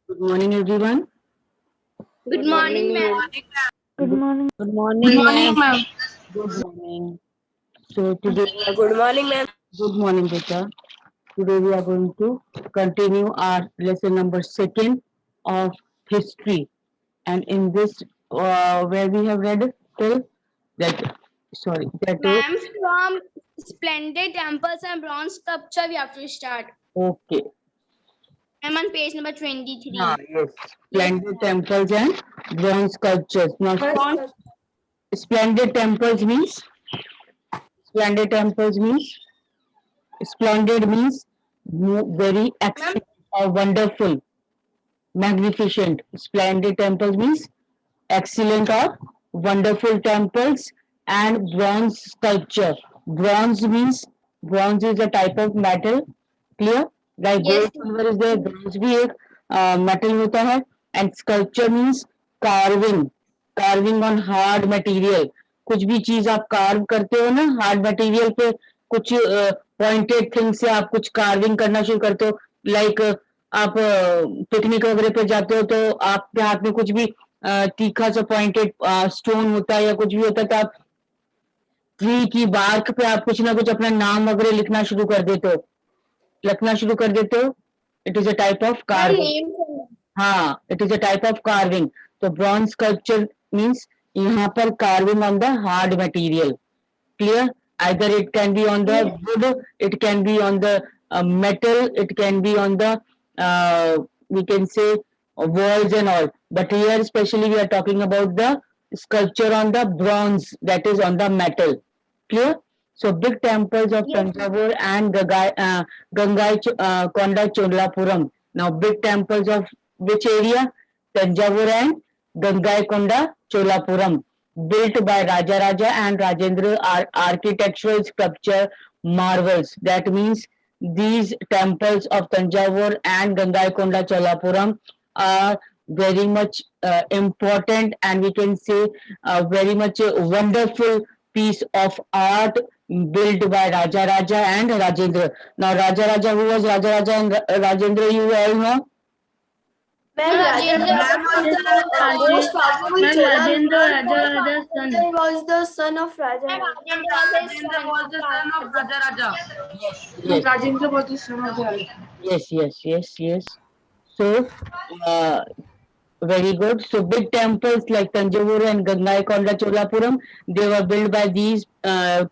Good morning, everyone. Good Good morning, morning, ma'am. ma'am. Good morning. Good Good morning, morning, ma'am. ma'am. Good morning. So today, Good morning, ma'am. good morning, Beta. Today we are going to continue our lesson number second of history, and in this, where we have read till that. Sorry, that is Ma'am, from splendid temples and bronze sculpture, we have to start. okay. I'm on page number 23. Yes. Yes, Splendid ma'am. temples and bronze sculptures. Now, Bronze. splendid temples means splendid temples means splendid means very Ma'am, excellent or wonderful, magnificent. Splendid temples means excellent or wonderful temples and bronze sculpture. Bronze means bronze is a type of metal. Clear? Like yes, gold, silver is there. Bronze भी एक metal होता है. And sculpture means carving. Carving on hard material. कुछ भी चीज आप curve करते हो ना हार्ड मटेरियल पे कुछ पॉइंटेड थिंग से आप कुछ कार्विंग करना शुरू करते हो लाइक आप पिकनिक वगैरह पे जाते हो तो आपके हाथ में कुछ भी तीखा सा पॉइंटेड स्टोन होता है या कुछ भी होता है तो आप ट्री की बार्क पे आप कुछ ना कुछ अपना नाम वगैरह लिखना शुरू कर देते हो लिखना शुरू कर देते हो it is a type of ma'am, carving name. हाँ it is a type of carving तो ब्रॉन्ज स्कल्पचर मीन्स यहाँ पर carving on the hard material clear either it can be on the Yes, wood it can be on the metal it can be on the we can say walls and all but here especially we are talking about the sculpture on the bronze that is on the metal clear so big temples of yes, Tanjavur and Gangai Konda Cholapuram now big temples of which area Tanjavur and Gangai Konda Cholapuram built by Raja Raja and Rajendra are architectural sculpture marvels. That means these temples of Tanjavur and Gangaikonda Cholapuram are very much important and we can say very much a wonderful piece of art built by Raja Raja and Rajendra. Now Raja Raja, who was Raja Raja and Rajendra, you all know? ma'am, Rajendra Ma'am was was Yes, the most powerful Ma'am Chola Rajendra ruler. Raja Raja's son. Rajendra was the son of Raja Ma'am, Raja. Rajendra was his Rajendra son. was the son of Raja Raja. Yes. Rajendra was the son of Raja. Yes. So, uh, very good. So big temples like Tanjavur and Gangaikonda Cholapuram, they were built by these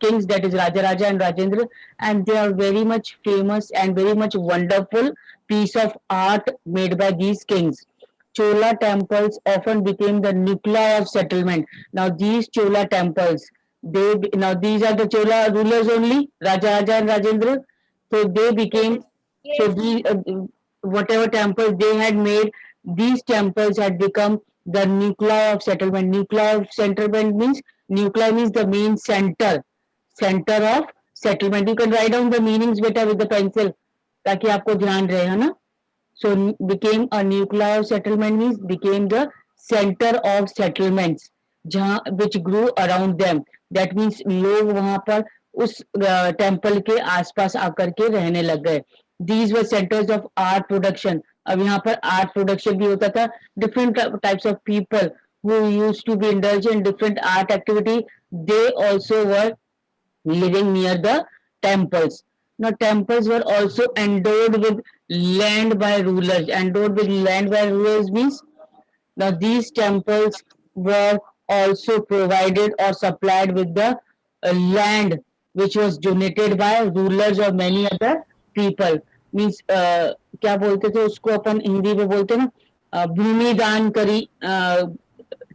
kings, that is Raja Raja and Rajendra, and they are very much famous and very much wonderful piece of art made by these kings. Chola temples often became the nuclei of settlement. Now these Chola temples, they now these are the Chola rulers only, Raja Raja and Rajendra. So they became so Yes, the whatever temples they had made, these temples had become the nuclei of settlement. Nuclei of settlement means nuclei means the main center of settlement. You can write down the meanings better with the pencil ताकि आपको ध्यान रहे है ना. So became a nuclei of settlement means became the center of settlements जहाँ which grew around them. That means लोग वहाँ पर उस टेम्पल के आसपास आकर के रहने लग गए. These were centers of art production. अब यहाँ पर art production भी होता था. Different types of people who used to be indulged in different art activity. They also were living near the temples. Now, temples were also endowed with land by rulers. Endowed with land by rulers means now these temples were also provided or supplied with the land which was donated by rulers or many other people. Means क्या बोलते थे उसको अपन हिंदी में बोलते ना भूमि दान करी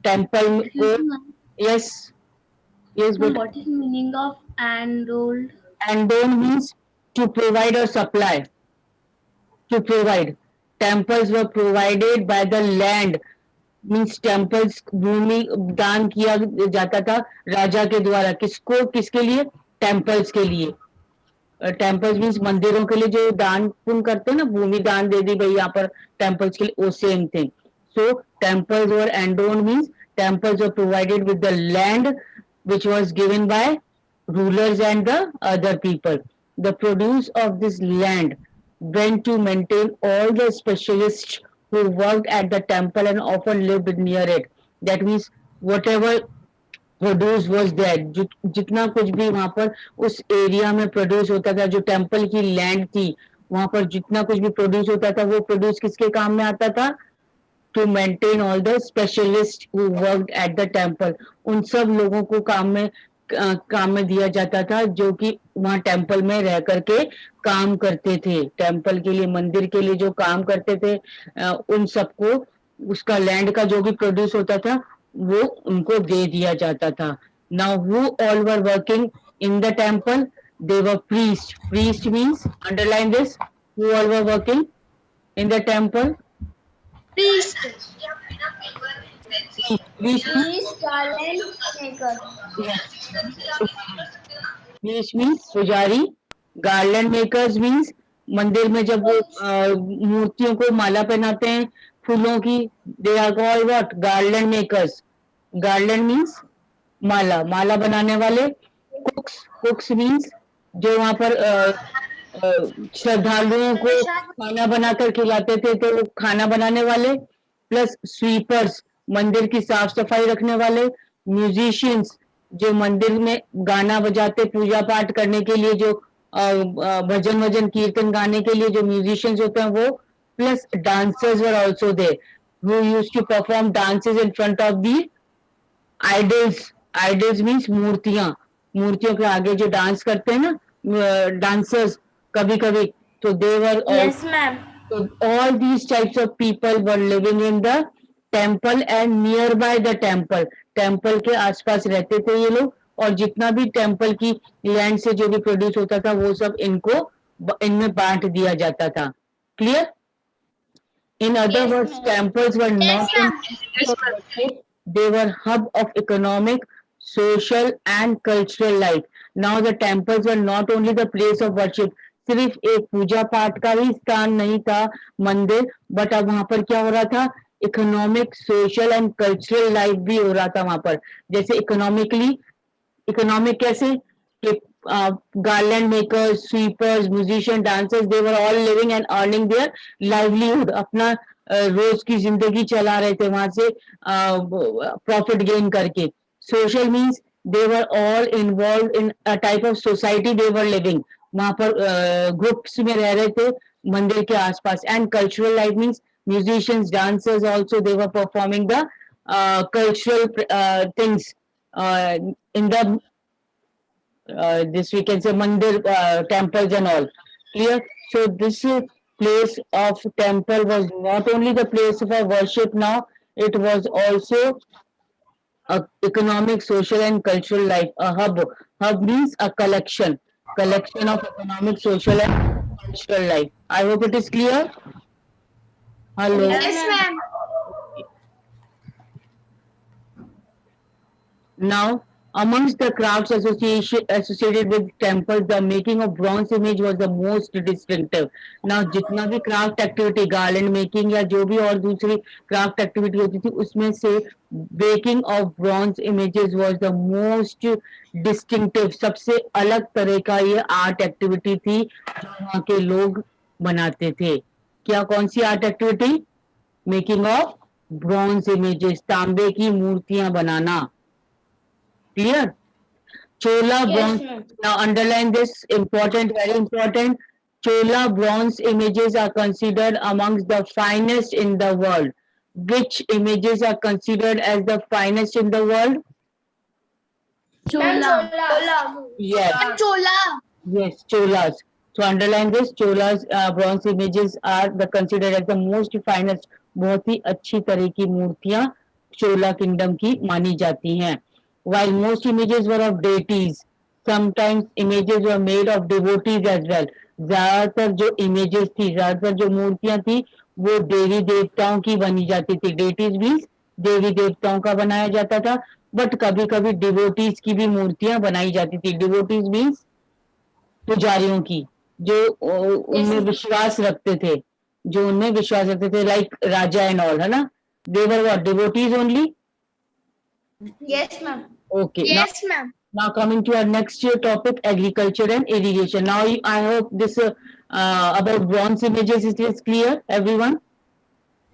temple को. Excuse me, ma'am. Yes yes Ma'am, बेटा. what is meaning of enrolled? Andon means to provide or supply. To provide. Temples were provided by the land. Means temples भूमि दान किया जाता था राजा के द्वारा किसको किसके लिए टेम्पल्स के लिए टेम्पल्स मीन्स मंदिरों के लिए जो दान पुण्य करते हैं ना भूमि दान दे दी भाई यहाँ पर टेम्पल्स के लिए वो सेम थिंग सो टेम्पल्स और endow means temples were provided with the land which was given by rulers and the other people. The produce of this land went to maintain all the specialist who worked at the temple and often lived near it. That means whatever produce was there, जितना कुछ भी वहां पर उस area में produce होता था, जो टेम्पल की लैंड थी वहां पर जितना कुछ भी प्रोड्यूस होता था वो प्रोड्यूस किसके काम में आता था? To maintain all the specialist who worked at the temple, उन सब लोगों को काम में दिया जाता था जो कि वहां टेम्पल में रह करके काम करते थे, टेम्पल के लिए, मंदिर के लिए जो काम करते थे, उन सबको उसका लैंड का जो भी प्रोड्यूस होता था वो उनको दे दिया जाता था. Now who all were working in the temple? They were priests. Priest means, underline this, who all were working in the temple? Priest. Priest Priest, garland maker. Priest means पुजारी. Garland makers means मंदिर में जब वो मूर्तियों को माला पहनाते हैं फूलों की, they are called what? Garland makers. Garland means माला, माला बनाने वाले. Cooks means जो वहां पर श्रद्धालुओं को खाना बनाकर खिलाते थे, तो वो खाना बनाने वाले. प्लस स्वीपर्स, मंदिर की साफ सफाई रखने वाले. म्यूजिशियंस, जो मंदिर में गाना बजाते, पूजा पाठ करने के लिए जो भजन कीर्तन गाने के लिए जो म्यूजिशियंस होते हैं वो. Plus dancers were also there who used to perform dances in front of the idols. Idols means मूर्तियां, मूर्तियों के आगे जो डांस करते हैं ना डांसर्स कभी कभी, तो they were. Yes, ma'am. So all these types of people were living in the temple and nearby the temple. Temple के आसपास रहते थे ये लोग, और जितना भी टेम्पल की लैंड से जो भी प्रोड्यूस होता था वो सब इनमें बांट दिया जाता था. Clear? In other words, temples were not, they were hub of economic, social and cultural life. Now the temples were not only the place of worship, सिर्फ एक पूजा पाठ का ही स्थान नहीं था मंदिर, बट अब वहां पर क्या हो रहा था? Economic, social and cultural life भी हो रहा था वहां पर. जैसे इकोनॉमिकली, इकोनॉमिक कैसे कि garland makers, sweepers, musician, dancers, they were all living and earning their livelihood, अपना रोज की जिंदगी चला रहे थे वहां से प्रॉफिट गेन करके. Social means they were all involve in a type of society, they were living, वहां पर ग्रुप्स में रह रहे थे मंदिर के आसपास. And cultural life means musicians, dancers also, they were performing the cultural things in the this we can say mandir, temples and all. Clear? So this place of temple was not only the place for worship now, it was also a economic, social and cultural life, a hub. Hub means a collection of economic, social and cultural life. I hope it is clear. Hello. Yes, ma'am. Now, amongst the crafts associated with temples, the making of bronze image was the most distinctive. Now, जितना भी craft activity, garland making या जो भी और दूसरी craft activity होती थी, उसमें से making of bronze images was the most distinctive. सबसे अलग तरह का ये art activity थी जो वहाँ के लोग बनाते थे. क्या कौन सी art activity? Making of bronze images, तांबे की मूर्तियां बनाना. Clear? Chola bronze. Now underline this, important, very important. Chola bronze images are considered amongst the finest in the world. Which images are considered as the finest in the world? Chola. Yes. Chola. Yes, cholas. So underline this, cholas bronze images are considered as the most finest. बहुत ही अच्छी तरह की मूर्तियां चोला kingdom की मानी जाती हैं. While most images were of deities, sometimes images were made of devotees as well. ज्यादातर जो images थी, ज्यादातर जो मूर्तियां थी वो देवी देवताओं की बनी जाती थी. Deities means देवी देवताओं का बनाया जाता था, बट कभी कभी डिवोटीज की भी मूर्तियां बनाई जाती थी. डिवोटीज मीन्स पुजारियों की, जो उनमें विश्वास रखते थे, लाइक राजा एंड ऑल, है ना. They were what? Devotees only. Yes, ma'am. Okay. Yes, ma'am. Now coming to our next topic, agriculture and irrigation. Now I hope this about bronze images is clear, everyone.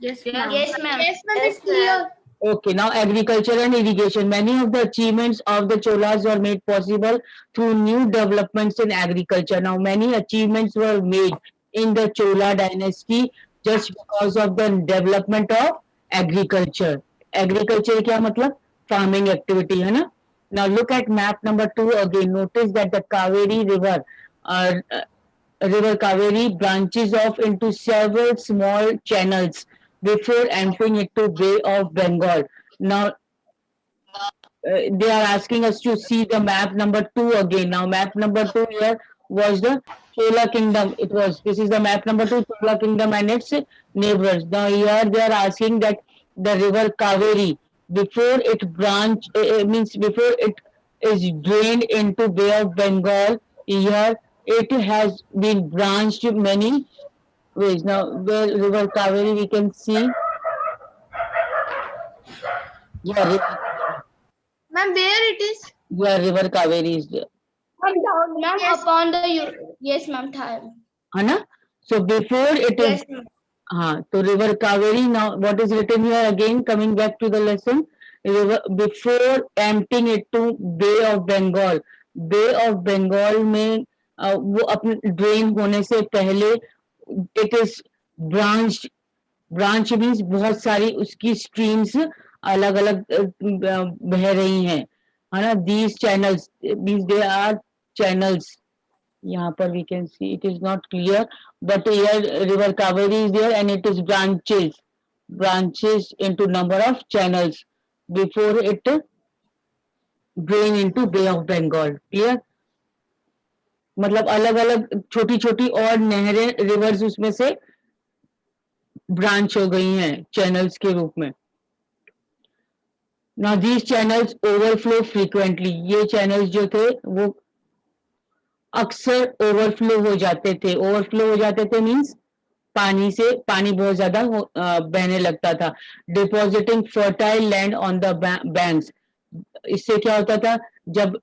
Yes, ma'am. Yes, ma'am. Yes, ma'am. Okay, now agriculture and irrigation. Many of the achievements of the Cholas were made possible through new developments in agriculture. Now, many achievements were made in the Chola dynasty just because of the development of agriculture. Agriculture क्या मतलब? Farming activity है ना? Now look at map number 2 again. Notice that the Kaveri river Kaveri branches off into several small channels before entering into Bay of Bengal. Now, they are asking us to see the map number 2 again. Now, map number 2 here was the Chola Kingdom. This is the map number 2, Chola Kingdom and its neighbors. Now, here they are asking that the river Kaveri, before it before it is drained into Bay of Bengal, here it has been branched many ways. Now, the river Kaveri we can see. Yeah, Ma'am, where it is? river Kaveri is there. Ma'am, upon the yes, ma'am. है ना? So before it is, Yes, ma'am. हाँ, तो river Kaveri. Now what is written here again? Coming back to the lesson, river before emptying it to Bay of Bengal. Bay of Bengal में वो अपने drain होने से पहले it is branched. Branch means बहुत सारी उसकी स्ट्रीम्स अलग अलग बह रही हैं, है ना? These channels means they are channels. यहाँ पर we can see it is not clear but here river Kaveri is there and it is branches into number of channels before it drain into Bay of Bengal. Clear? मतलब अलग अलग छोटी छोटी और नहरें reverse उसमें से ब्रांच हो गई हैं चैनल्स के रूप में. Now these channels overflow frequently. ये चैनल्स जो थे वो अक्सर ओवरफ्लो हो जाते थे. ओवरफ्लो हो जाते थे मीन्स पानी बहुत ज्यादा बहने लगता था. Depositing fertile land on the banks. इससे क्या होता था? जब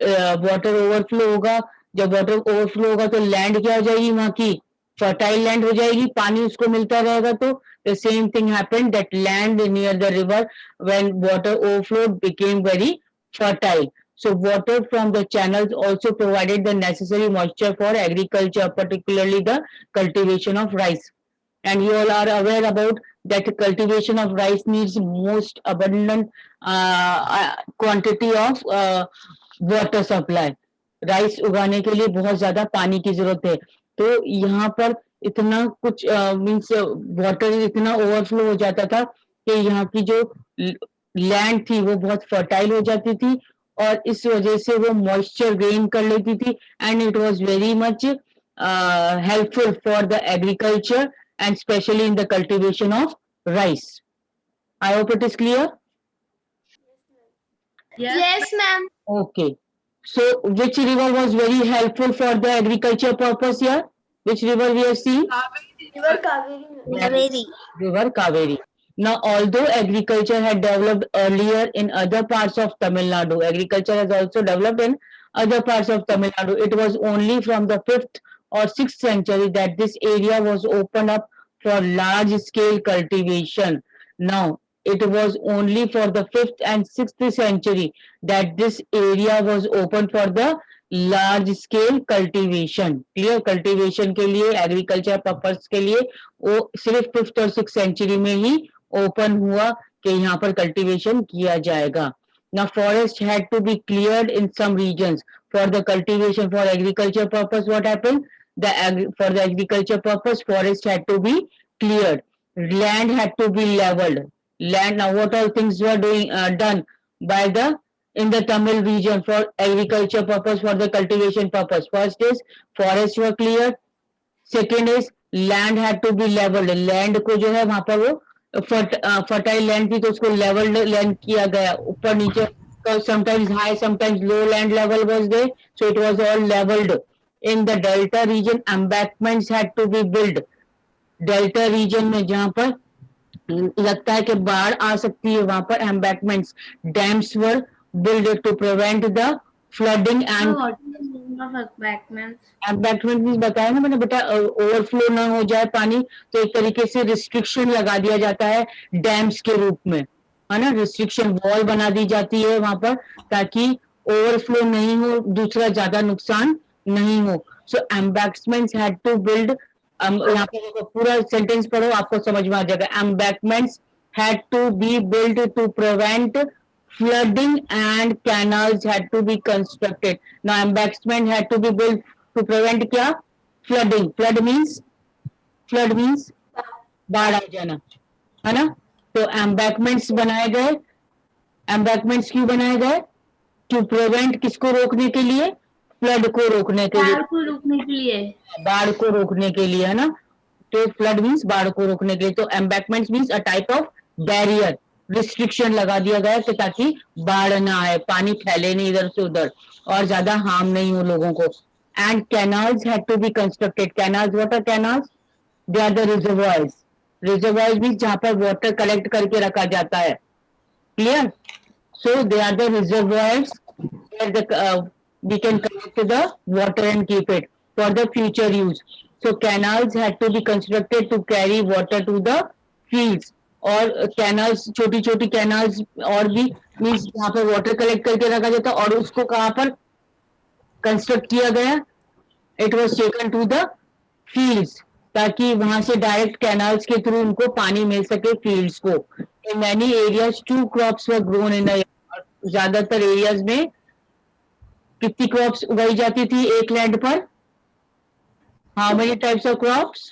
वाटर ओवरफ्लो होगा तो लैंड क्या हो जाएगी? वहां की फर्टाइल लैंड हो जाएगी, पानी उसको मिलता रहेगा. तो the same thing happened, that land near the river when water overflowed became very fertile. So water from the channels also provided the necessary moisture for agriculture, particularly the cultivation of rice. And you all are aware about that cultivation of rice needs most abundant quantity of water supply. Rice उगाने के लिए बहुत ज्यादा पानी की जरूरत है. तो यहाँ पर इतना कुछ मीन्स वाटर इतना ओवरफ्लो हो जाता था कि यहाँ की जो लैंड थी वो बहुत फर्टाइल हो जाती थी और इस वजह से वो मॉइस्चर गेन कर लेती थी and it was very much helpful for the agriculture and specially in the cultivation of rice. I hope it is clear. Yes, ma'am. Okay. So which river was very helpful for the agriculture purpose here? Which river we have seen? River Kaveri. River Kaveri. Now, although agriculture had developed earlier in other parts of Tamil Nadu, agriculture has also developed in other parts of Tamil Nadu. It was only from the 5th or 6th century that this area was opened up for large-scale cultivation. Now, it was only for the 5th and 6th century that this area was open for the large scale cultivation. Clear? Cultivation के लिए agriculture purpose के लिए वो सिर्फ 5th और 6th century में ही open हुआ कि यहाँ पर cultivation किया जाएगा. Now forest had to be cleared in some regions for the cultivation. For agriculture purpose what happened? For the agriculture purpose forest had to be cleared. Land had to be leveled. Now what all things were done by in the Tamil region for agriculture purpose, for the cultivation purpose? First is forests were cleared. Second is land had to be leveled. Land को जो है वहाँ पर वो fertile land थी तो उसको leveled land किया गया ऊपर नीचे. Sometimes high, sometimes low land level was there, so it was all leveled. In the delta region, embankments had to be built. Delta region में जहाँ पर लगता है कि बाढ़ आ सकती है वहां पर embankments, dams were built to prevent the flooding and What is the meaning of embankments? Embankment means बताया ना मैंने बेटा, ओवरफ्लो ना हो जाए पानी, तो एक तरीके से रिस्ट्रिक्शन लगा दिया जाता है डैम्स के रूप में, है ना, रिस्ट्रिक्शन वॉल बना दी जाती है वहां पर ताकि ओवरफ्लो नहीं हो, दूसरा ज्यादा नुकसान नहीं हो. सो एम्बैंकमेंट्स हैड टू बिल्ड, यहाँ पे देखो पूरा सेंटेंस पढ़ो आपको समझ में आ जाएगा. Embankments had to be built to prevent flooding and canals had to be constructed. Now embankment had to be built to prevent क्या? Flooding. Flood means बाढ़ आ जाना, है ना. तो embankments बनाए गए. embankments क्यों बनाए गए? To prevent किसको रोकने के लिए? फ्लड को रोकने के लिए, बाढ़ को रोकने के लिए. बाढ़ को रोकने के लिए, है ना. तो फ्लड मीन्स बाढ़ को रोकने के लिए. तो embankment means a type of barrier, restriction लगा दिया गया है ताकि बाढ़ ना आए, पानी फैले नहीं इधर से उधर और ज्यादा हार्म नहीं हो लोगों को. And canals had to be constructed. Canals, what are canals? They are the reservoirs. Reservoirs means जहां पर वाटर कलेक्ट करके रखा जाता है. Clear? So they are the reservoirs where we can collect the water and keep it for the future use. So canals had to be constructed to carry water to the fields. और canals, छोटी छोटी canals और भी means जहाँ पर water collect करके रखा जाता है, और उसको कहाँ पर कंस्ट्रक्ट किया गया? It was taken to the fields, ताकि वहां से डायरेक्ट कैनाल्स के थ्रू उनको पानी मिल सके फील्ड्स को. In many areas 2 crops were grown in the, ज्यादातर एरियाज में कितनी क्रॉप्स उगाई जाती थी एक लैंड पर? How many types of crops?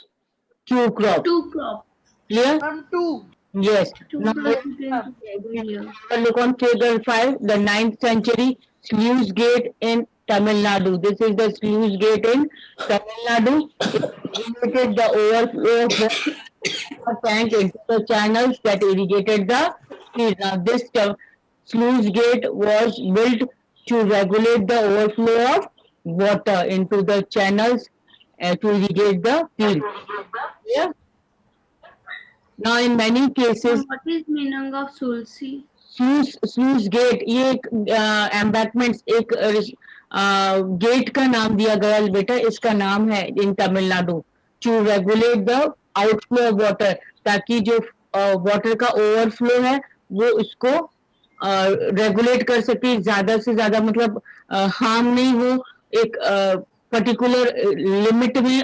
2 crop. 2 crop. Clear? 2. Yes. 2 Now plus you can see every year. look on figure 5, the 9th century sluice gate in Tamil Nadu. This is the sluice gate in Tamil Nadu. It limited the overflow of the tank into the channels that irrigated the field. Now this sluice gate was built to regulate the overflow of water into the channels to irrigate the field. Yeah. Now in many cases, What is meaning of Sulsi? sluice gate, ये एक embankment, एक gate का नाम दिया गया बेटा. इसका नाम है in Tamil Nadu to regulate the outflow of water, ताकि जो वाटर का ओवरफ्लो है वो उसको रेगुलेट कर सके, ज्यादा से ज्यादा मतलब हार्म नहीं हो, एक पर्टिकुलर लिमिट में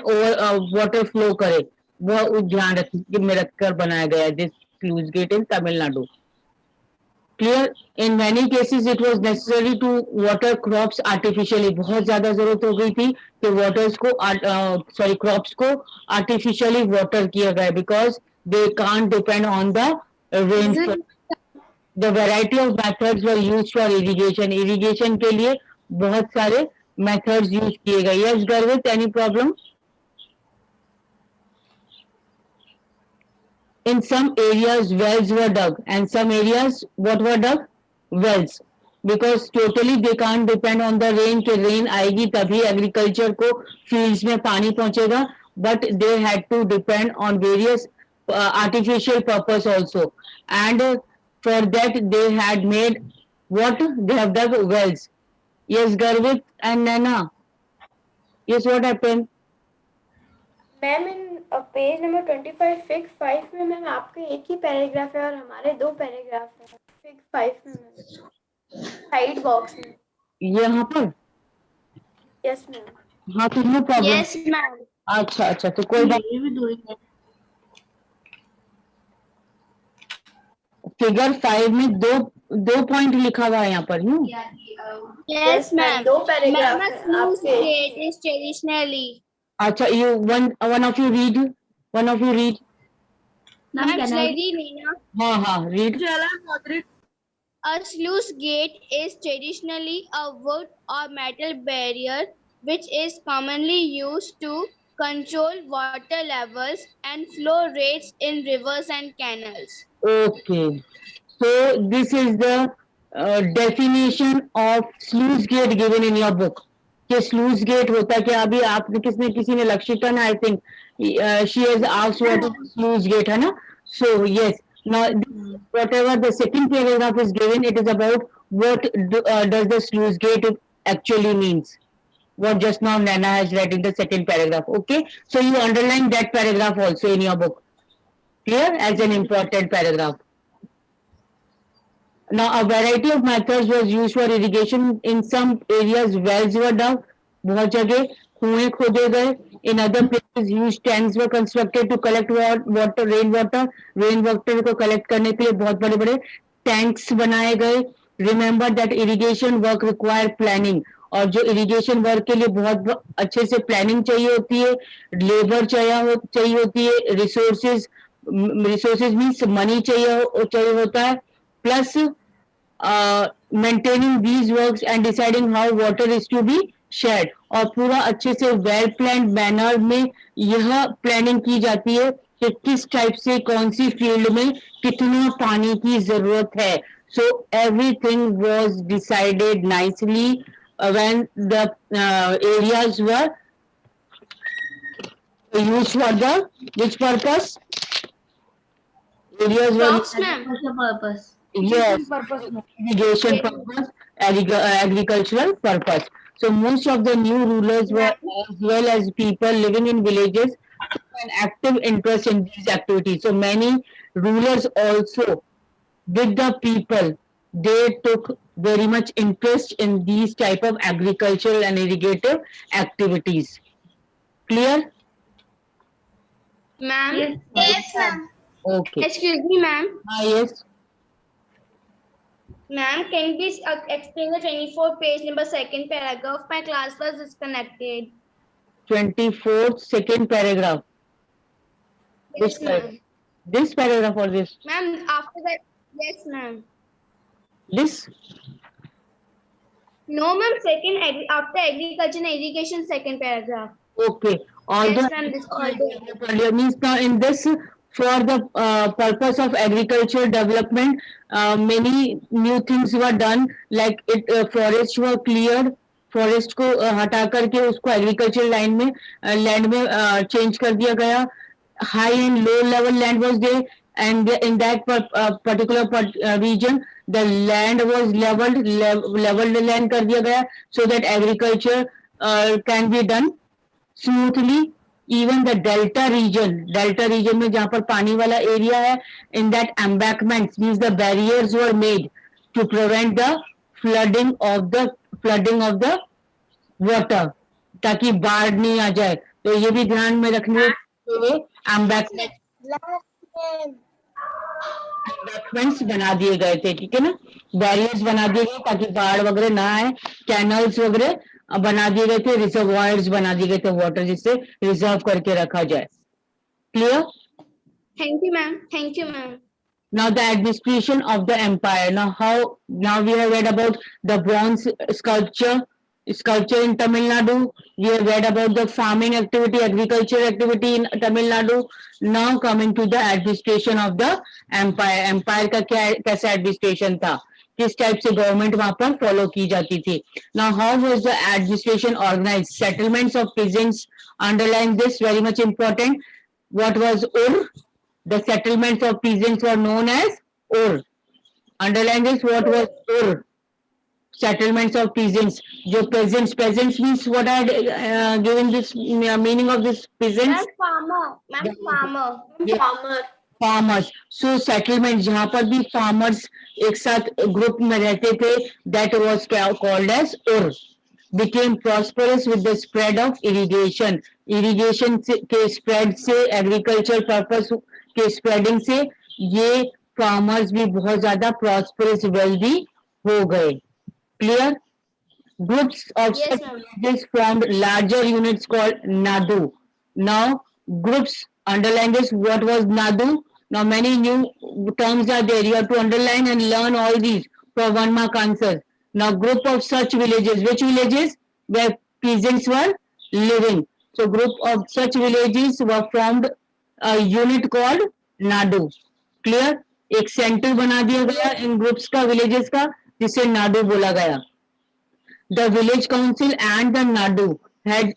वाटर फ्लो करे, वो ध्यान में रखकर बनाया गया this sluice gate in Tamil Nadu. Clear? In many cases it was necessary to water crops artificially. बहुत ज्यादा जरूरत हो गई थी कि वाटर्स को क्रॉप्स को आर्टिफिशियली वाटर किया गया, because they can't depend on the rainfall. The variety of methods were used for irrigation. Irrigation के लिए बहुत सारे methods use किए गए. Yes, Garvit, any problem? In some areas wells were dug, and some areas what were dug? Wells. Because totally they can't depend on the rain कि rain आएगी तभी agriculture को fields में पानी पहुंचेगा, but they had to depend on various artificial purpose also. And for that they had made what? They have dug wells. Yes, Garvit and Nana. Yes, what happened? Ma'am in page number 25 fig 5 में ma'am आपके एक ही paragraph है और हमारे 2 paragraph है fig 5 में ma'am side box में. यहाँ पर? Yes ma'am. हाँ, तो नो प्रॉब्लम. Yes, ma'am. अच्छा अच्छा, तो कोई बात. ये भी 2 ही है. फिगर 5 में दो पॉइंट लिखा हुआ है यहाँ पर. Yes, ma'am. 2 paragraph Ma'am, a है sluice आपके. gate is traditionally. अच्छा, you one of you read. Ma'am, Ma'am, can shall I I read? read, Neena? हाँ, read. A sluice gate is traditionally a wood or metal barrier which is commonly used to control water levels and flow rates in rivers and canals. Okay, so this is the definition of sluice gate given in your book. कि sluice gate होता क्या? अभी आपने किसी ने लक्षिता ने, I think she has asked what is sluice gate, है ना? So yes, now whatever the second paragraph is given, it is about what does the sluice gate actually means. What just now Nana has read in the second paragraph. Okay, so you underline that paragraph also in your book. Clear? As an important paragraph. Now, a variety of methods was used for irrigation. In some areas, wells were dug. बहुत जगह कुएं खोदे गए. In other places, huge tanks were constructed to collect water, rainwater. Rainwater को collect करने के लिए बहुत बड़े-बड़े tanks बनाए गए. Remember that irrigation work require planning. और जो irrigation work के लिए बहुत अच्छे से planning चाहिए होती है, labor चाहिए होती है, resources means money चाहिए होता है. Plus maintaining these works and deciding how water is to be shared. और पूरा अच्छे से वेल प्लान्ड मैनर में यह प्लानिंग की जाती है कि किस टाइप से कौन सी फील्ड में कितना पानी की जरूरत है. So everything was decided nicely when the areas were used for the which purpose? Areas were Crops, ma'am. purpose. yes, irrigation purpose, agricultural purpose. So most of the new rulers were, as well as people living in villages, took an active interest in these activities. So many rulers also, with the people, they took very much interest in these type of agricultural and irrigative activities. Clear? Ma'am. Yes, ma'am. Okay. Excuse me, ma'am. Yes. Ma'am, can you please explain the 24 page number second paragraph? My class was disconnected. 24th second paragraph. Yes, ma'am. This paragraph or this? Ma'am, after that, yes, ma'am. This? No, ma'am, after agriculture and irrigation, second paragraph. Okay. All Yes, the ma'am, this all the earlier means now in this for the purpose of agricultural development many new things were done like forests were cleared. Forest को हटा करके उसको agriculture line में land में change कर दिया गया. High and low level land was there and in that particular region the land was leveled land कर दिया गया so that agriculture can be done smoothly. Even the delta region में जहाँ पर पानी वाला एरिया है in that embankments means the barriers were made to prevent the flooding of the water ताकि बाढ़ नहीं आ जाए. तो ये भी ध्यान में रखने के लिए embankments बना दिए गए थे. ठीक है ना, बैरियर्स बना दिए गए ताकि बाढ़ वगैरह ना आए. कैनल्स वगैरह बना दिए गए थे. रिजर्वायर्स बना दिए गए थे वाटर जिससे रिजर्व करके रखा जाए. Clear? Thank you, ma'am. Thank you, ma'am. Now the administration of the empire. Now we have read about the bronze sculpture in Tamil Nadu. We have read about the farming activity, agriculture activity in Tamil Nadu. Now coming to the administration of the empire. Empire का कैसा administration था, किस type से government वहां पर follow की जाती थी. Now how was the administration organized? Settlements of peasants, underline this, very much important. What was Ur? The settlements of peasants were known as Ur. Underline this, what was Ur? Settlements of peasants. जो peasants means what I given this meaning of this peasants. Farmers. So settlements जहाँ पर भी farmers एक साथ group में रहते थे, that was called as Ur. Became prosperous with the spread of irrigation. Irrigation के spread से, agricultural purpose के spreading से ये farmers भी बहुत ज्यादा prosperous, wealthy हो गए. Clear? Groups of such villages formed larger units called Nadu. Now groups, underline this, what was Nadu? Now many new terms are there. You have to underline and learn all these for 1 mark answers. Now group of such villages, which villages? Where peasants were living. So group of such villages were formed a unit called Nadu. Clear? एक centre बना दिया गया इन groups का, villages का, जिसे नाडू बोला गया. The village council and the Nadu had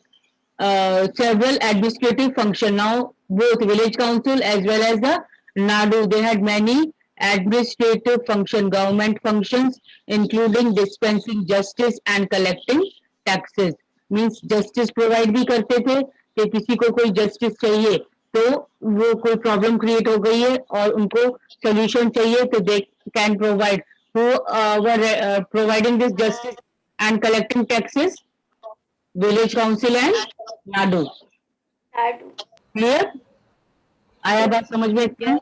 several administrative functions. Now both village council as well as the Nadu, they had many administrative function, government functions, including dispensing justice and collecting taxes. Means justice provide भी करते थे कि किसी को कोई justice चाहिए तो वो कोई problem create हो गई है और उनको solution चाहिए तो they can provide. Who were providing this justice and collecting taxes? Village council and NADU. Nadu. Clear? आया बात समझ में क्या?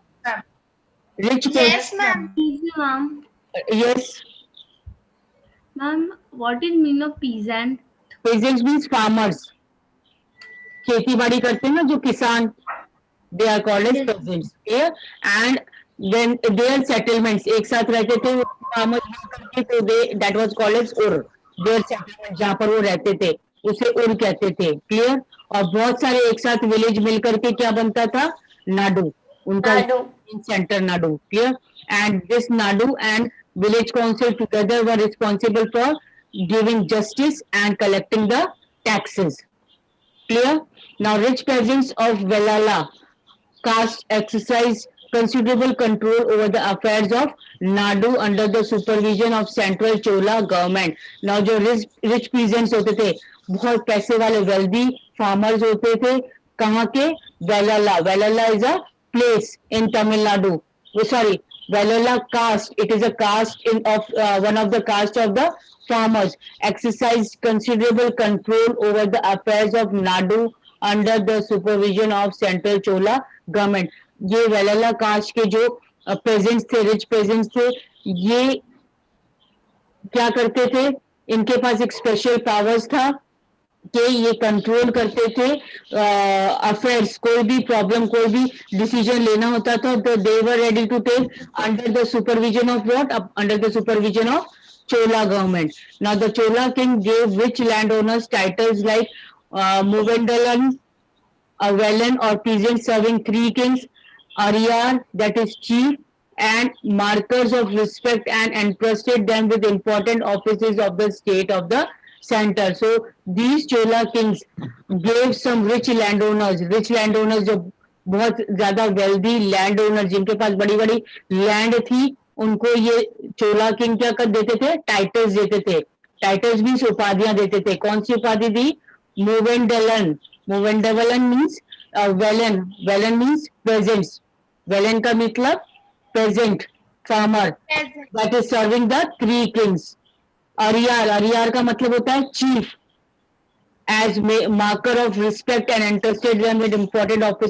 Rich Yes, ma'am. Easy, ma'am. Yes. Ma'am, what is mean of peasant? Peasants means farmers. खेती बाड़ी करते हैं ना जो किसान, they are called as peasants. Clear? And then their settlements एक साथ रहते थे farmers करके तो that was called as ur. Their settlements जहाँ पर वो रहते थे उसे उर कहते थे. Clear? और बहुत सारे एक साथ विलेज मिल करके क्या बनता था? नाडू. उनका Nadu. center Nadu. Clear? And this Nadu and village council together were responsible for giving justice and collecting the taxes. Clear? Now rich peasants of Velala caste exercised considerable control over the affairs of Nadu under the supervision of central Chola government. Now जो rich peasants होते थे बहुत पैसे वाले wealthy farmers होते थे कहाँ के? Velala. Velala is a place in Tamil Nadu. Oh, sorry, Velala caste. It is a caste of one of the caste of the farmers. Exercised considerable control over the affairs of Nadu under the supervision of central Chola government. ये Vellala cast के जो pageants थे, rich pageants थे, ये क्या करते थे? इनके पास एक स्पेशल पावर्स था कि ये कंट्रोल करते थे अफेयर्स. कोई भी प्रॉब्लम, कोई भी डिसीजन लेना होता था तो they were ready to take under the supervision of what? Under the supervision of Chola government. Now the Chola king gave rich landowners titles like Muvendalan, Velan or peasant serving three kings, Ariyar, that is chief, and markers of respect and entrusted them with important offices of the state of the center. So these Chola kings gave some rich landowners जो बहुत ज्यादा wealthy landowners जिनके पास बड़ी बड़ी land थी उनको ये चोला king क्या कर देते थे? टाइटल्स देते थे. टाइटल्स मीन्स उपाधियां देते थे. कौन सी उपाधि दी? Muvendalan. Muvendalan means Velan. Velan means presents. Velan का मतलब present farmer that is serving the three kings. Ariyar. Ariyar का मतलब होता है chief. As marker of respect and interested with important office